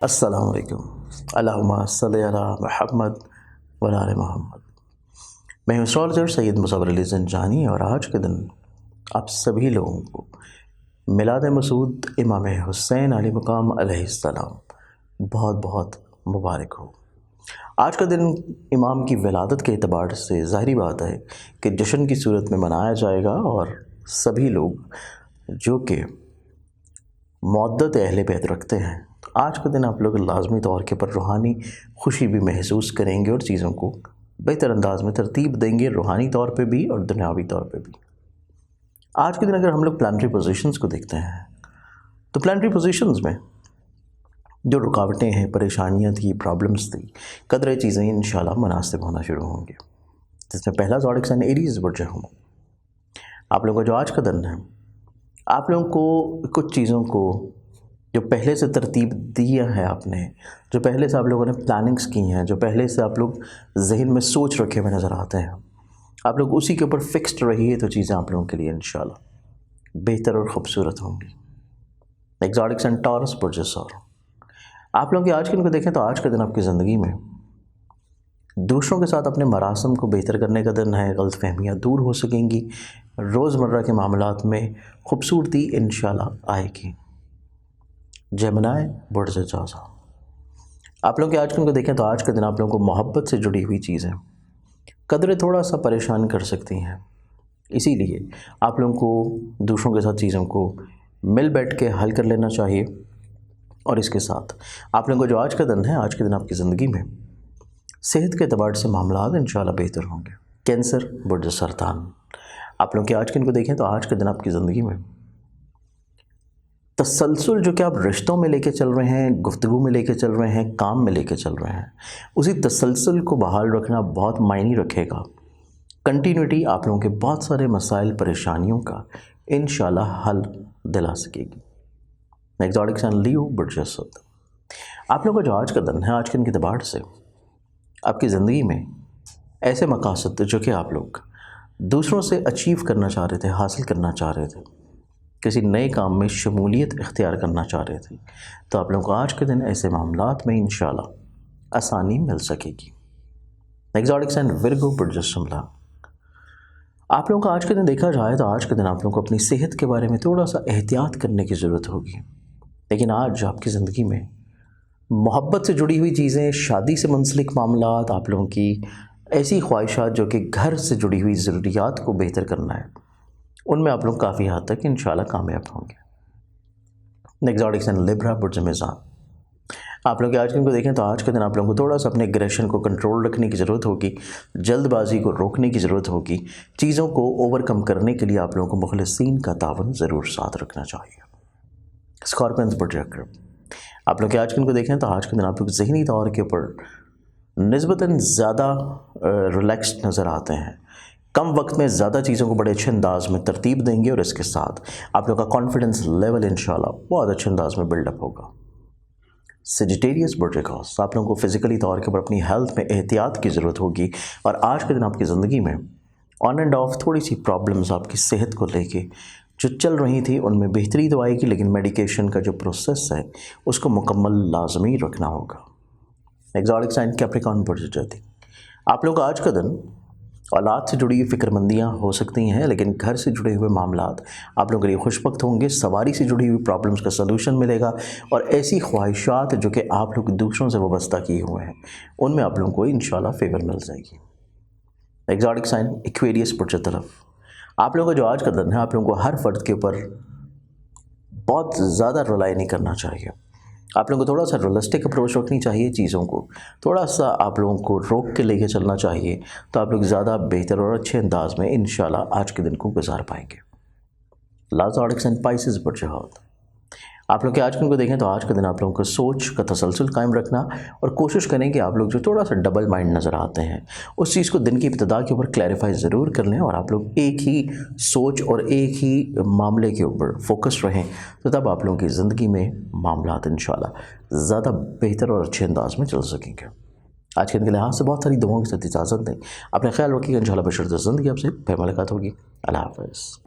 السلام علیکم۔ اللہم صلی علی محمد وعلی آل محمد۔ میں ہوں اسٹرالوجر سید مصور علی زنجانی، اور آج کے دن آپ سبھی لوگوں کو میلاد مسعود امام حسین علیہ مقام علیہ السلام بہت بہت مبارک ہو۔ آج کا دن امام کی ولادت کے اعتبار سے ظاہری بات ہے کہ جشن کی صورت میں منایا جائے گا، اور سبھی لوگ جو کہ معدت اہل بیت رکھتے ہیں آج کا دن آپ لوگ لازمی طور کے پر روحانی خوشی بھی محسوس کریں گے اور چیزوں کو بہتر انداز میں ترتیب دیں گے، روحانی طور پہ بھی اور دنیاوی طور پہ بھی۔ آج کے دن اگر ہم لوگ پلانٹری پوزیشنز کو دیکھتے ہیں تو پلانٹری پوزیشنز میں جو رکاوٹیں ہیں، پریشانیاں تھیں، پرابلمز تھی، قدرے چیزیں انشاءاللہ مناسب ہونا شروع ہوں گے، جس میں پہلا زوڈک سائن ایریز برج ہوں۔ آپ لوگوں کا جو آج کا دن ہے، آپ لوگوں کو کچھ چیزوں کو جو پہلے سے ترتیب دیا ہے آپ نے، جو پہلے سے آپ لوگوں نے پلاننگز کی ہیں، جو پہلے سے آپ لوگ ذہن میں سوچ رکھے ہوئے نظر آتے ہیں، آپ لوگ اسی کے اوپر فکسڈ رہیے تو چیزیں آپ لوگوں کے لیے انشاءاللہ بہتر اور خوبصورت ہوں گی۔ ایگزاٹک سائن ٹورس برج سور۔ آپ لوگوں کی آج کے دن کو دیکھیں تو آج کا دن آپ کی زندگی میں دوسروں کے ساتھ اپنے مراسم کو بہتر کرنے کا دن ہے، غلط فہمیاں دور ہو سکیں گی، روزمرہ کے معاملات میں خوبصورتی انشاءاللہ آئے گی۔ جیمنائی برج جوزا۔ آپ لوگوں کے آج کے دن کو دیکھیں تو آج کا دن آپ لوگوں کو محبت سے جڑی ہوئی چیزیں قدرے تھوڑا سا پریشان کر سکتی ہیں، اسی لیے آپ لوگوں کو دوسروں کے ساتھ چیزوں کو مل بیٹھ کے حل کر لینا چاہیے۔ اور اس کے ساتھ آپ لوگوں کو جو آج کا دن ہے، آج کے دن آپ کی زندگی میں صحت کے اعتبار سے معاملات انشاءاللہ بہتر ہوں گے۔ کینسر برج سرطان۔ آپ لوگوں کے آج کے دن کو دیکھیں تو آج کے دن آپ کی زندگی میں تسلسل جو کہ آپ رشتوں میں لے کے چل رہے ہیں، گفتگو میں لے کے چل رہے ہیں، کام میں لے کے چل رہے ہیں، اسی تسلسل کو بحال رکھنا بہت معنی رکھے گا۔ کنٹینیوٹی آپ لوگوں کے بہت سارے مسائل، پریشانیوں کا انشاءاللہ حل دلا سکے گی۔ ایگزاٹک سائن لیو برج اسد۔ آپ لوگوں کا جو آج کا دن ہے، آج کے دن کے اعتبار سے آپ کی زندگی میں ایسے مقاصد جو کہ آپ لوگ دوسروں سے اچیو کرنا چاہ رہے تھے، حاصل کرنا چاہ رہے تھے، کسی نئے کام میں شمولیت اختیار کرنا چاہ رہے تھے، تو آپ لوگوں کو آج کے دن ایسے معاملات میں انشاءاللہ آسانی مل سکے گی۔ ایگزاٹک سائن ورگو برج شملہ۔ آپ لوگوں کا آج کے دن دیکھا جائے تو آج کے دن آپ لوگوں کو اپنی صحت کے بارے میں تھوڑا سا احتیاط کرنے کی ضرورت ہوگی، لیکن آج آپ کی زندگی میں محبت سے جڑی ہوئی چیزیں، شادی سے منسلک معاملات، آپ لوگوں کی ایسی خواہشات جو کہ گھر سے جڑی ہوئی ضروریات کو بہتر کرنا ہے، ان میں آپ لوگ کافی حد تک انشاءاللہ کامیاب ہوں گے۔ ایگزاٹک سائن لیبرا برج میزان۔ آپ لوگ آج کے دن کو دیکھیں تو آج کے دن آپ لوگوں کو تھوڑا سا اپنے ایگریشن کو کنٹرول رکھنے کی ضرورت ہوگی، جلد بازی کو روکنے کی ضرورت ہوگی، چیزوں کو اوور کم کرنے کے لیے آپ لوگوں کو مخلصین کا تعاون ضرور ساتھ رکھنا چاہیے۔ اسکارپینز برج عقرب۔ آپ لوگ آج کے دن کو دیکھیں تو آج کے دن آپ لوگ ذہنی طور کے اوپر نسبتاً زیادہ ریلیکسڈ نظر آتے ہیں، کم وقت میں زیادہ چیزوں کو بڑے اچھے انداز میں ترتیب دیں گے، اور اس کے ساتھ آپ لوگ کا کانفیڈنس لیول انشاءاللہ بہت اچھے انداز میں بلڈ اپ ہوگا۔ سیجیٹیریس برج اکاس۔ آپ لوگوں کو فزیکلی طور کے اوپر اپنی ہیلتھ میں احتیاط کی ضرورت ہوگی، اور آج کے دن آپ کی زندگی میں آن اینڈ آف تھوڑی سی پرابلمز آپ کی صحت کو لے کے جو چل رہی تھی ان میں بہتری تو آئے گی، لیکن میڈیکیشن کا جو پروسیس ہے اس کو مکمل لازمی رکھنا ہوگا۔ ایگزاٹک سائن کیپریکارن برج جتی۔ آپ لوگوں کا آج کا دن اولاد سے جڑی ہوئی فکر مندیاں ہو سکتی ہیں، لیکن گھر سے جڑے ہوئے معاملات آپ لوگوں کے لیے خوش وقت ہوں گے، سواری سے جڑی ہوئی پرابلمز کا سلوشن ملے گا، اور ایسی خواہشات جو کہ آپ لوگ دوسروں سے وابستہ کیے ہوئے ہیں ان میں آپ لوگوں کو انشاءاللہ فیور مل جائے گی۔ ایگزاٹک سائن ایکویریس برج طرف۔ آپ لوگوں کا جو آج کا دن ہے، آپ لوگوں کو ہر فرد کے اوپر بہت زیادہ رلائی نہیں کرنا چاہیے، آپ لوگوں کو تھوڑا سا ریئلسٹک اپروچ رکھنی چاہیے، چیزوں کو تھوڑا سا آپ لوگوں کو روک کے لے کے چلنا چاہیے، تو آپ لوگ زیادہ بہتر اور اچھے انداز میں انشاءاللہ آج کے دن کو گزار پائیں گے۔ لازارڈک سائن پائسز برج حوت۔ آپ لوگ کے آج کے دن کو دیکھیں تو آج کے دن آپ لوگوں کو سوچ کا تسلسل قائم رکھنا، اور کوشش کریں کہ آپ لوگ جو تھوڑا سا ڈبل مائنڈ نظر آتے ہیں اس چیز کو دن کی ابتدا کے اوپر کلیریفائی ضرور کر لیں، اور آپ لوگ ایک ہی سوچ اور ایک ہی معاملے کے اوپر فوکس رہیں، تو تب آپ لوگوں کی زندگی میں معاملات انشاءاللہ زیادہ بہتر اور اچھے انداز میں چل سکیں گے۔ آج کے دن کے لحاظ سے بہت ساری دعاؤں کے ساتھ اجازت دیں، اپنے خیال رکھیے گا، انشاءاللہ بشرط زندگی آپ سے پھر ملاقات ہوگی۔ اللہ حافظ۔